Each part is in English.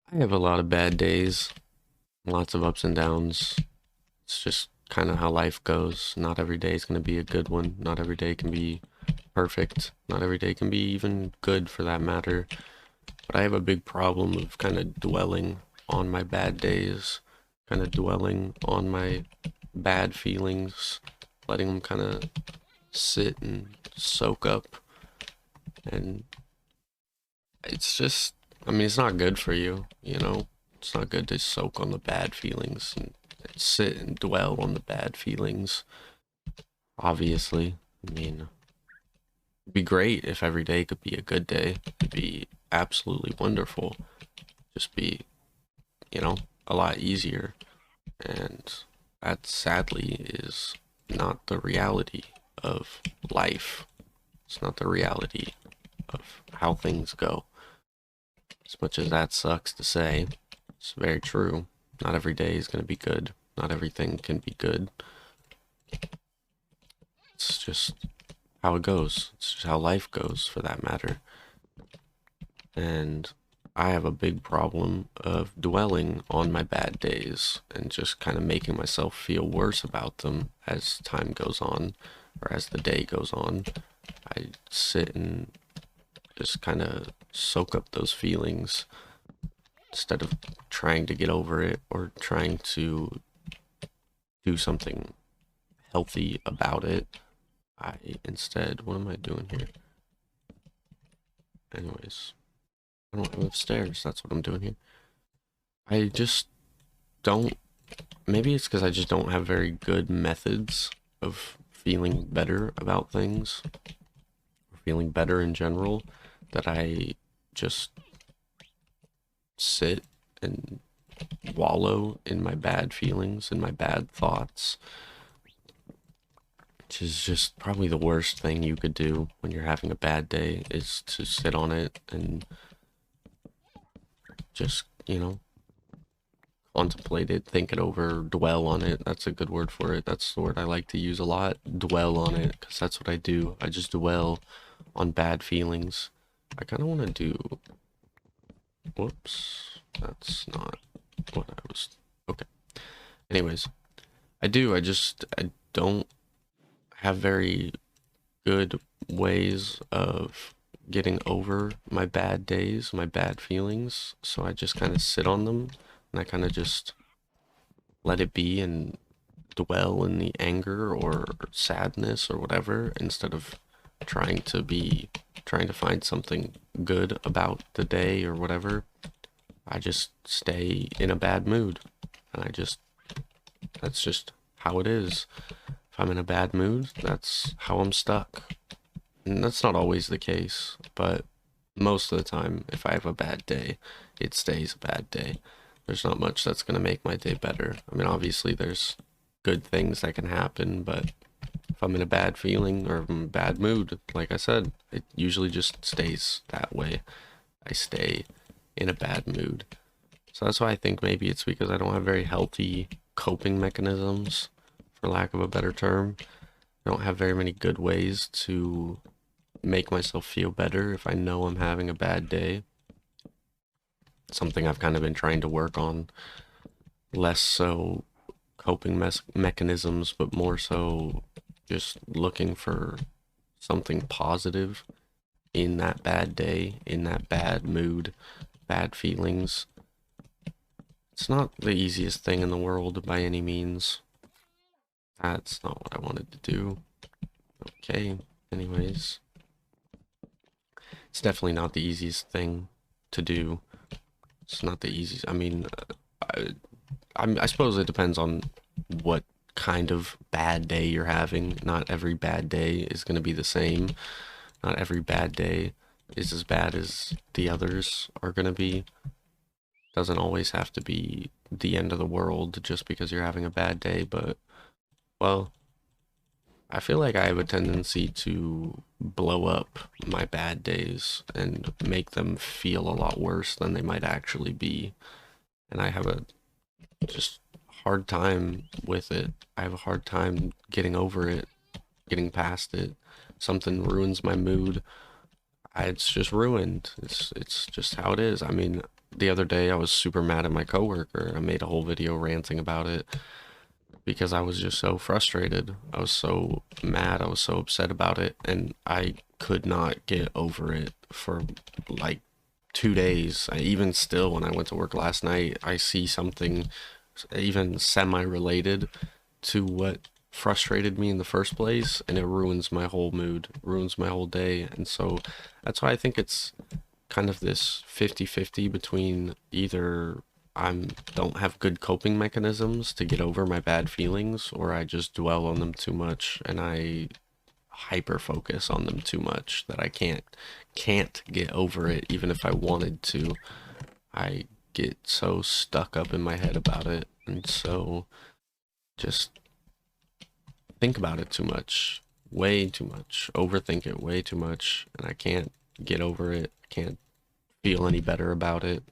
I have a lot of bad days, lots of ups and downs. It's just kind of how life goes. Not every day is going to be a good one. Not every day can be perfect. Not every day can be even good for that matter. But I have a big problem of kind of dwelling on my bad days, kind of dwelling on my bad feelings, letting them kind of sit and soak up. And it's just, I mean, it's not good for you, you know? It's not good to soak on the bad feelings and sit and dwell on the bad feelings, obviously. I mean, it'd be great if every day could be a good day. It'd be absolutely wonderful. Just be, you know, a lot easier. And that sadly is not the reality of life. It's not the reality of how things go. As much as that sucks to say, it's very true. Not every day is going to be good. Not everything can be good. It's just how it goes. It's just how life goes, for that matter. And I have a big problem of dwelling on my bad days and just kind of making myself feel worse about them as time goes on or as the day goes on. I sit and just kind of soak up those feelings instead of trying to get over it or trying to do something healthy about it. I instead, what am I doing here? Anyways, I don't live upstairs. That's what I'm doing here. I just don't. Maybe it's because I just don't have very good methods of feeling better about things, or feeling better in general, that I just sit and wallow in my bad feelings and my bad thoughts, which is just probably the worst thing you could do when you're having a bad day is to sit on it and just, contemplate it, think it over, dwell on it. That's a good word for it. That's the word I like to use a lot. Dwell on it, because that's what I do. I just dwell on bad feelings. I kind of want to do. Whoops. That's not what I was. Okay. Anyways, I don't have very good ways of getting over my bad days, my bad feelings. So I just kind of sit on them and I kind of just let it be and dwell in the anger or sadness or whatever instead of trying to be trying to find something good about the day or whatever. I just stay in a bad mood and that's just how it is. If I'm in a bad mood, that's how I'm stuck. And that's not always the case, but most of the time, if I have a bad day, it stays a bad day. There's not much that's going to make my day better. I mean, obviously, there's good things that can happen, but if I'm in a bad feeling or in a bad mood, like I said, it usually just stays that way. I stay in a bad mood. So that's why I think maybe it's because I don't have very healthy coping mechanisms, for lack of a better term. I don't have very many good ways to make myself feel better if I know I'm having a bad day. Something I've kind of been trying to work on. Less so coping mechanisms, but more so just looking for something positive in that bad day, in that bad mood, bad feelings. It's not the easiest thing in the world by any means. That's not what I wanted to do. Okay, anyways. It's definitely not the easiest thing to do. It's not the easiest. I mean, I, I suppose it depends on what kind of bad day you're having. Not every bad day is going to be the same. Not every bad day is as bad as the others are going to be. Doesn't always have to be the end of the world just because you're having a bad day, but, well, I feel like I have a tendency to blow up my bad days and make them feel a lot worse than they might actually be. And I have a just hard time with it. I have a hard time getting over it, getting past it. Something ruins my mood. It's just ruined. It's just how it is. I mean, the other day I was super mad at my coworker. I made a whole video ranting about it because I was just so frustrated. I was so mad. I was so upset about it, and I could not get over it for like 2 days. Even still, when I went to work last night, I see something even semi-related to what frustrated me in the first place, and it ruins my whole mood, ruins my whole day. And so that's why I think it's kind of this 50-50 between either I don't have good coping mechanisms to get over my bad feelings, or I just dwell on them too much and I hyper focus on them too much that I can't get over it even if I wanted to. I get so stuck up in my head about it, and so just think about it too much, way too much, overthink it way too much, and I can't get over it, can't feel any better about it.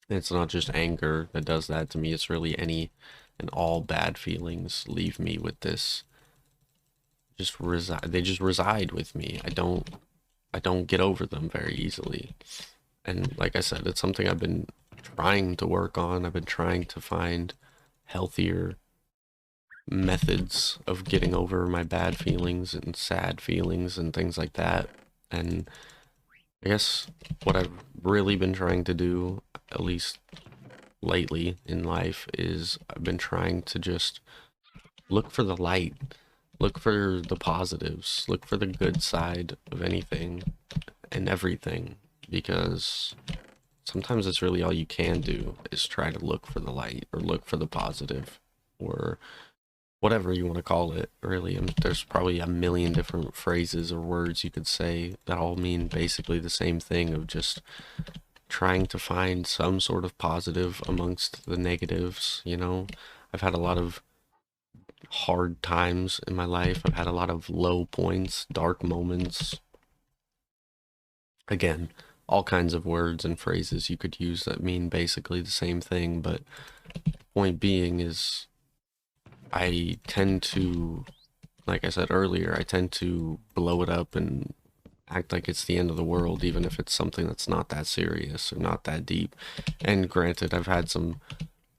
And it's not just anger that does that to me, it's really any and all bad feelings leave me with this, just reside, they just reside with me. I don't get over them very easily. And like I said, it's something I've been trying to work on. I've been trying to find healthier methods of getting over my bad feelings and sad feelings and things like that. And I guess what I've really been trying to do, at least lately in life, is I've been trying to just look for the light, look for the positives, look for the good side of anything and everything, because sometimes it's really all you can do is try to look for the light or look for the positive or whatever you want to call it, really. There's probably a million different phrases or words you could say that all mean basically the same thing, of just trying to find some sort of positive amongst the negatives, you know? I've had a lot of hard times in my life. I've had a lot of low points, dark moments. Again, all kinds of words and phrases you could use that mean basically the same thing, but point being is I tend to, like I said earlier, I tend to blow it up and act like it's the end of the world, even if it's something that's not that serious or not that deep. And granted, I've had some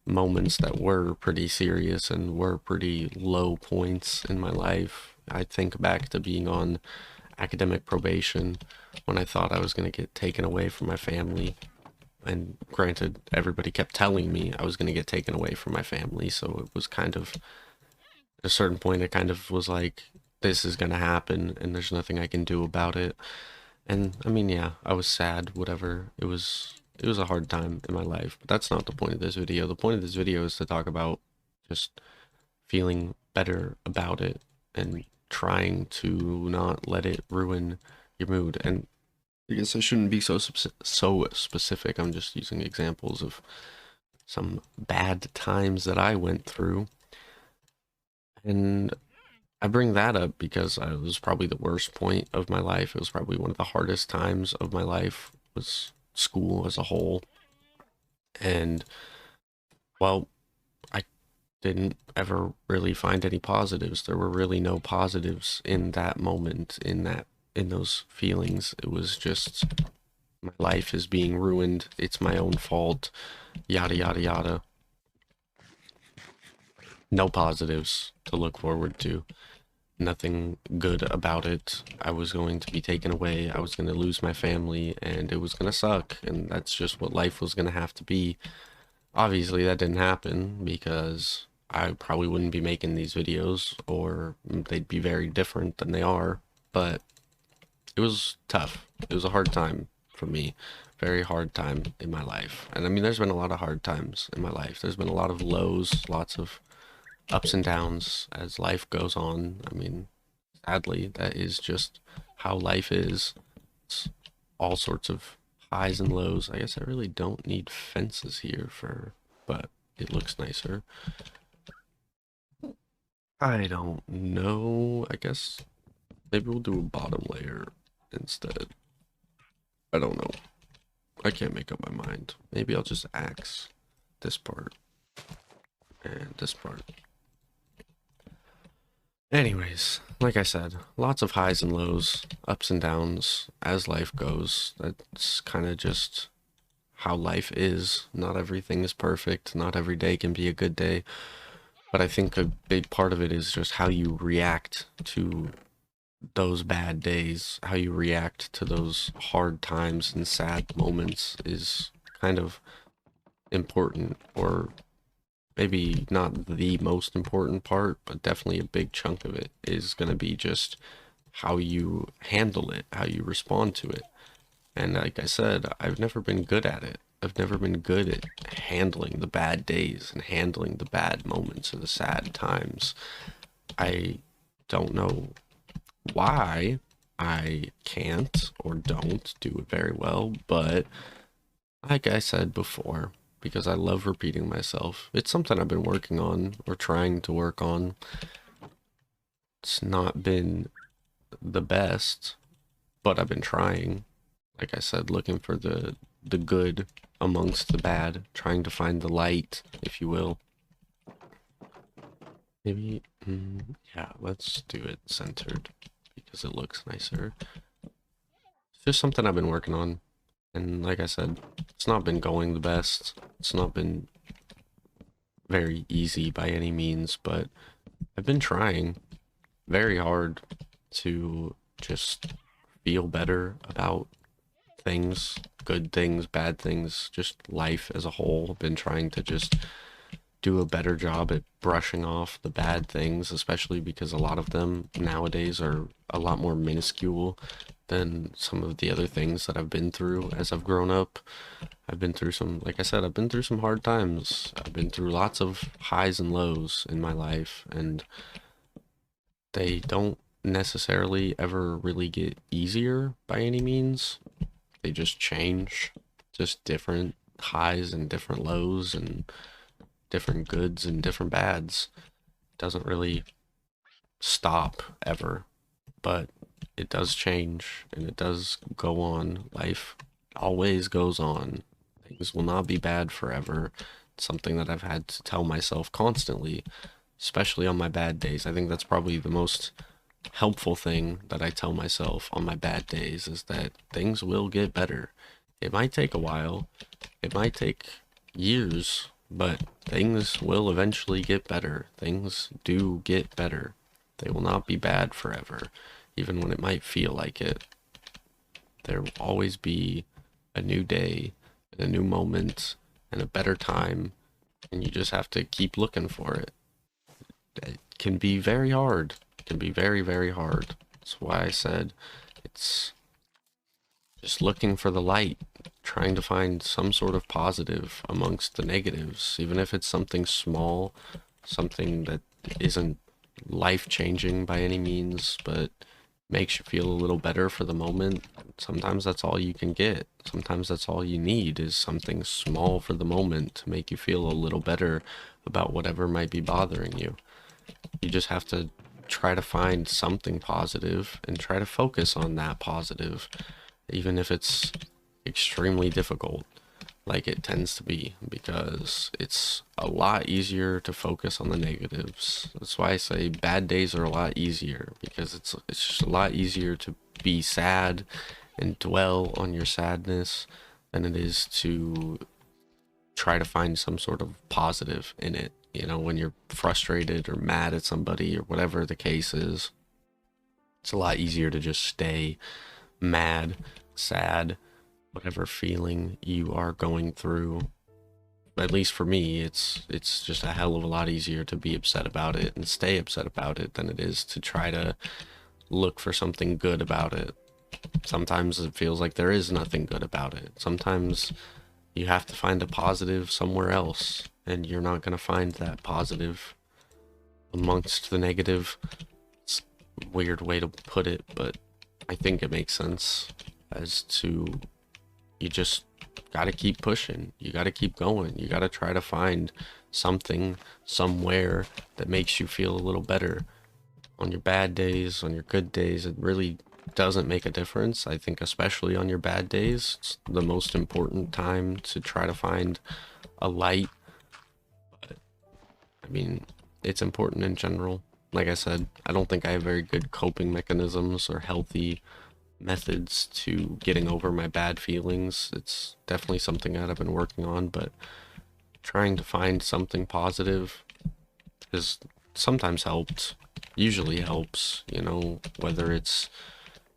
moments that were pretty serious and were pretty low points in my life. I think back to being on academic probation when I thought I was going to get taken away from my family. And granted, everybody kept telling me I was going to get taken away from my family, so it was kind of, at a certain point, it kind of was like, this is going to happen and there's nothing I can do about it. And I mean, yeah, I was sad, whatever. It was a hard time in my life, but that's not the point of this video. The point of this video is to talk about just feeling better about it and trying to not let it ruin your mood. And I guess I shouldn't be so specific. I'm just using examples of some bad times that I went through. And I bring that up because it was probably the worst point of my life. It was probably one of the hardest times of my life, was school as a whole. And well, I didn't ever really find any positives. There were really no positives in that moment, in those feelings. It was just, my life is being ruined. It's my own fault. Yada yada yada. No positives to look forward to. Nothing good about it. I was going to be taken away. I was going to lose my family, and it was going to suck. And that's just what life was going to have to be. Obviously, that didn't happen because I probably wouldn't be making these videos, or they'd be very different than they are. But it was tough. It was a hard time for me. Very hard time in my life. And I mean, there's been a lot of hard times in my life. There's been a lot of lows, lots of ups and downs as life goes on. I mean, sadly, that is just how life is. It's all sorts of highs and lows. I guess I really don't need fences here but it looks nicer. I don't know. I guess maybe we'll do a bottom layer instead. I don't know. I can't make up my mind. Maybe I'll just axe this part and this part. Anyways, like I said, lots of highs and lows, ups and downs as life goes. That's kind of just how life is. Not everything is perfect. Not every day can be a good day. But I think a big part of it is just how you react to those bad days, how you react to those hard times and sad moments is kind of important, or maybe not the most important part, but definitely a big chunk of it is going to be just how you handle it, how you respond to it. And like I said, I've never been good at it. I've never been good at handling the bad days and handling the bad moments or the sad times. I don't know why I can't or don't do it very well, but like I said before, because I love repeating myself, it's something I've been working on or trying to work on. It's not been the best, but I've been trying. Like I said, looking for the good amongst the bad, trying to find the light, if you will. Maybe, yeah, let's do it centered because it looks nicer. It's just something I've been working on. And like I said, it's not been going the best. It's not been very easy by any means, but I've been trying very hard to just feel better about things, good things, bad things, just life as a whole. I've been trying to just do a better job at brushing off the bad things, especially because a lot of them nowadays are a lot more minuscule than some of the other things that I've been through as I've grown up. I've been through some, like I said, I've been through some hard times. I've been through lots of highs and lows in my life, and they don't necessarily ever really get easier by any means. They just change, just different highs and different lows and different goods and different bads. It doesn't really stop ever, but it does change and it does go on. Life always goes on. Things will not be bad forever. It's something that I've had to tell myself constantly, especially on my bad days. I think that's probably the most helpful thing that I tell myself on my bad days is that things will get better. It might take a while, it might take years, but things will eventually get better. Things do get better. They will not be bad forever, even when it might feel like it. There will always be a new day, and a new moment, and a better time, and you just have to keep looking for it. It can be very hard. It can be very, very hard. That's why I said it's just looking for the light, trying to find some sort of positive amongst the negatives, even if it's something small, something that isn't life-changing by any means, but makes you feel a little better for the moment. Sometimes that's all you can get. Sometimes that's all you need is something small for the moment to make you feel a little better about whatever might be bothering you. You just have to try to find something positive and try to focus on that positive, even if it's extremely difficult, like it tends to be, because it's a lot easier to focus on the negatives. That's why I say bad days are a lot easier, because it's just a lot easier to be sad and dwell on your sadness than it is to try to find some sort of positive in it. You know, when you're frustrated or mad at somebody or whatever the case is, it's a lot easier to just stay mad, sad, whatever feeling you are going through. At least for me, it's just a hell of a lot easier to be upset about it and stay upset about it than it is to try to look for something good about it. Sometimes it feels like there is nothing good about it. Sometimes you have to find a positive somewhere else, and you're not going to find that positive amongst the negative. It's a weird way to put it, but I think it makes sense as to you just got to keep pushing. You got to keep going. You got to try to find something somewhere that makes you feel a little better. On your bad days, on your good days, it really doesn't make a difference. I think especially on your bad days, it's the most important time to try to find a light. But I mean, it's important in general. Like I said, I don't think I have very good coping mechanisms or healthy methods to getting over my bad feelings. It's definitely something that I've been working on, but trying to find something positive has sometimes helped, usually helps, you know, whether it's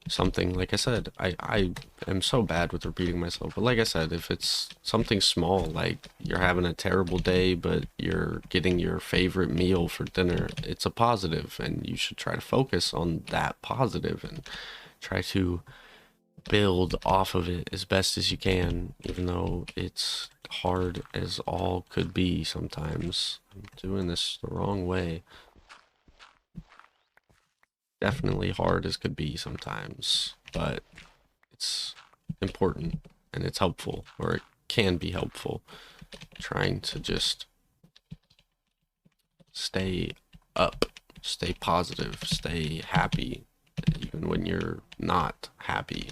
something, like I said, I am so bad with repeating myself, but like I said, if it's something small, like you're having a terrible day, but you're getting your favorite meal for dinner, it's a positive, and you should try to focus on that positive and try to build off of it as best as you can, even though it's hard as all could be sometimes. I'm doing this the wrong way. Definitely hard as could be sometimes, but it's important and it's helpful, or it can be helpful, trying to just stay up, stay positive, stay happy, even when you're not happy.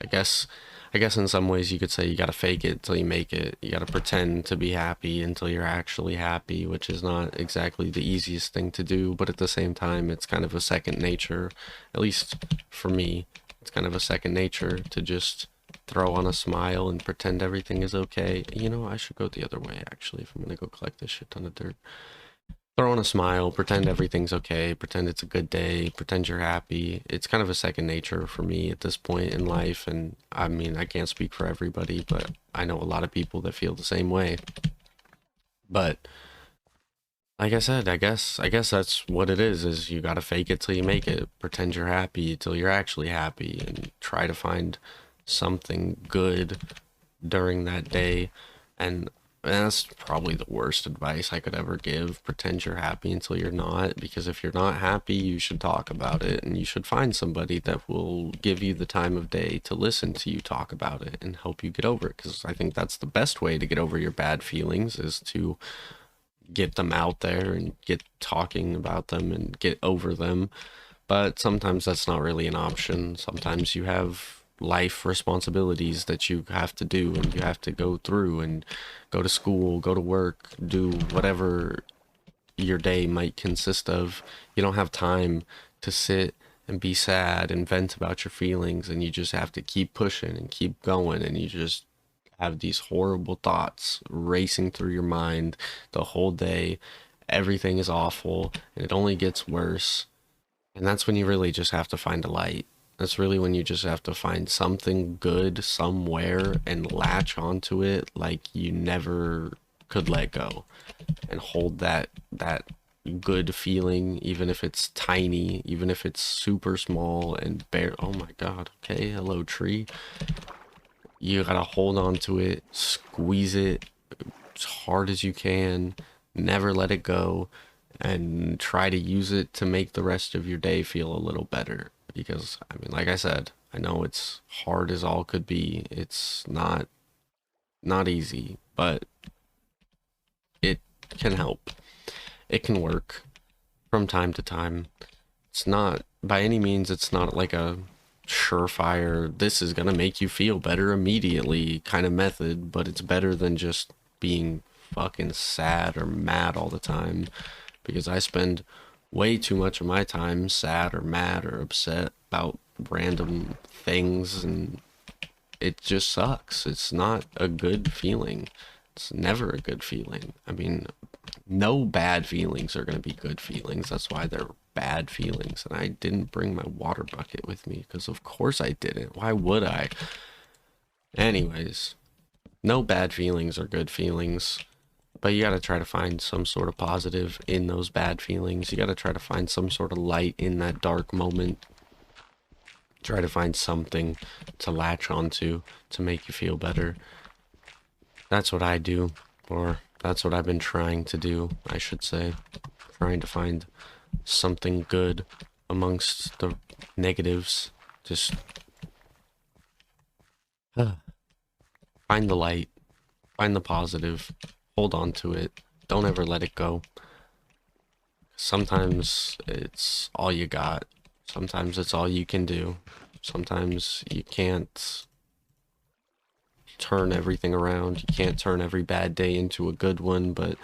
I guess I guess in some ways you could say you gotta fake it till you make it. You gotta pretend to be happy until you're actually happy, which is not exactly the easiest thing to do, but at the same time it's kind of a second nature. At least for me, it's kind of a second nature to just throw on a smile and pretend everything is okay. You know, I should go the other way actually if I'm gonna go collect this shit ton of dirt. Throw on a smile, pretend everything's okay, pretend it's a good day, pretend you're happy. It's kind of a second nature for me at this point in life. And I mean, I can't speak for everybody, but I know a lot of people that feel the same way. But like I said, I guess that's what it is you gotta fake it till you make it. Pretend you're happy till you're actually happy and try to find something good during that day. And that's probably the worst advice I could ever give. Pretend you're happy until you're not, because if you're not happy, you should talk about it and you should find somebody that will give you the time of day to listen to you talk about it and help you get over it. Because I think that's the best way to get over your bad feelings is to get them out there and get talking about them and get over them. But sometimes that's not really an option. Sometimes you have life responsibilities that you have to do and you have to go through and go to school, go to work, do whatever your day might consist of. You don't have time to sit and be sad and vent about your feelings, and you just have to keep pushing and keep going, and you just have these horrible thoughts racing through your mind the whole day. Everything is awful and it only gets worse. And that's when you really just have to find a light. That's really when you just have to find something good somewhere and latch onto it like you never could let go, and hold that good feeling, even if it's tiny, even if it's super small and bare. Oh my God. Okay. Hello, tree. You gotta hold on to it, squeeze it as hard as you can, never let it go, and try to use it to make the rest of your day feel a little better. Because, I mean, like I said, I know it's hard as all could be. It's not easy, but it can help. It can work from time to time. It's not, by any means, it's not like a surefire, this is gonna make you feel better immediately kind of method, but it's better than just being fucking sad or mad all the time, because I spend way too much of my time sad or mad or upset about random things, and it just sucks. It's not a good feeling. It's never a good feeling. I mean, no bad feelings are going to be good feelings. That's why they're bad feelings. And I didn't bring my water bucket with me because, of course, I didn't. Why would I? Anyways, no bad feelings are good feelings. But you got to try to find some sort of positive in those bad feelings. You got to try to find some sort of light in that dark moment. Try to find something to latch onto to make you feel better. That's what I do, or that's what I've been trying to do, I should say. Trying to find something good amongst the negatives. Just find the light, find the positive, hold on to it, don't ever let it go. Sometimes it's all you got, sometimes it's all you can do, sometimes you can't turn everything around, you can't turn every bad day into a good one, but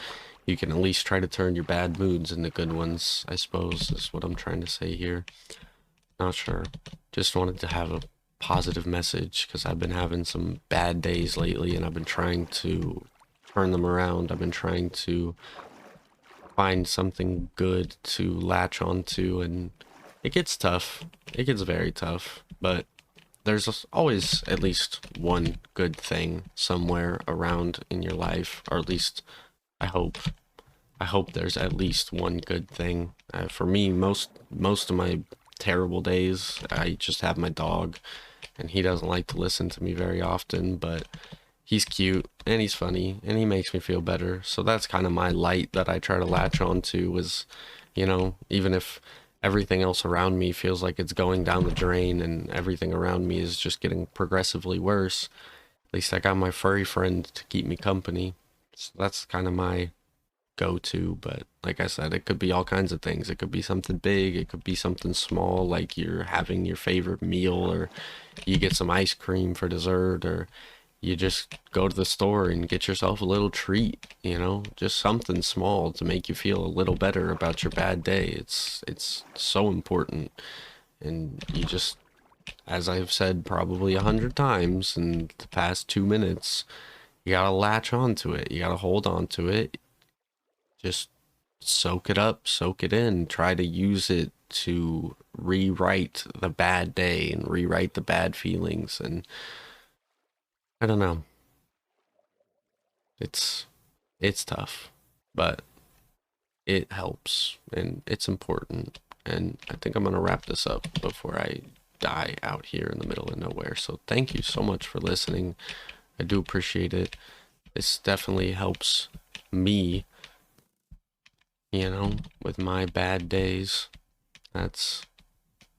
you can at least try to turn your bad moods into good ones, I suppose, is what I'm trying to say here. Not sure. Just wanted to have a positive message because I've been having some bad days lately and I've been trying to turn them around. I've been trying to find something good to latch onto, and it gets tough. It gets very tough, but there's always at least one good thing somewhere around in your life, or at least I hope. I hope there's at least one good thing. For me, most of my terrible days, I just have my dog, and he doesn't like to listen to me very often, but he's cute and he's funny and he makes me feel better. So that's kind of my light that I try to latch onto is, even if everything else around me feels like it's going down the drain and everything around me is just getting progressively worse, at least I got my furry friend to keep me company. So that's kind of my go-to. But like I said, it could be all kinds of things. It could be something big, it could be something small, like you're having your favorite meal, or you get some ice cream for dessert, or you just go to the store and get yourself a little treat, just something small to make you feel a little better about your bad day. It's so important. And you just, as I've said probably 100 times in the past 2 minutes, you gotta latch onto it. You gotta hold on to it. Just soak it up, soak it in, try to use it to rewrite the bad day and rewrite the bad feelings. And I don't know. It's it's tough, but it helps and it's important. And I think I'm gonna wrap this up before I die out here in the middle of nowhere. So thank you so much for listening. I do appreciate it. This definitely helps me, with my bad days. That's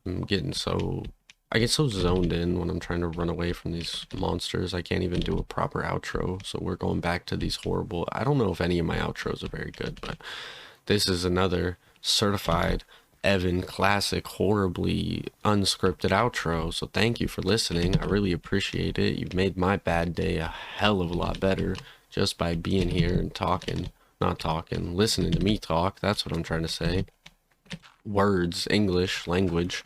I'm getting so I get so zoned in when I'm trying to run away from these monsters. I can't even do a proper outro. So we're going back to these horrible. I don't know if any of my outros are very good, but this is another certified Evan classic, horribly unscripted outro. So thank you for listening. I really appreciate it. You've made my bad day a hell of a lot better just by being here and talking. Not talking, listening to me talk. That's what I'm trying to say. Words, English, language.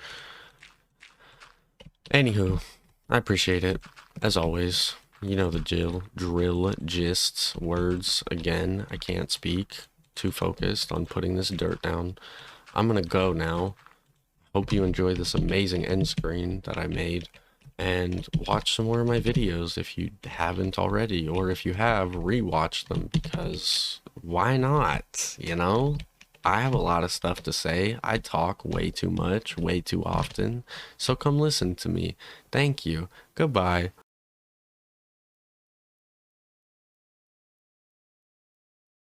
Anywho, I appreciate it. As always, you know the drill, gists, words. Again, I can't speak. Too focused on putting this dirt down. I'm gonna go now. Hope you enjoy this amazing end screen that I made. And watch some more of my videos if you haven't already. Or if you have, rewatch them, because why not, I have a lot of stuff to say. I talk way too much, way too often. So come listen to me. Thank you. Goodbye.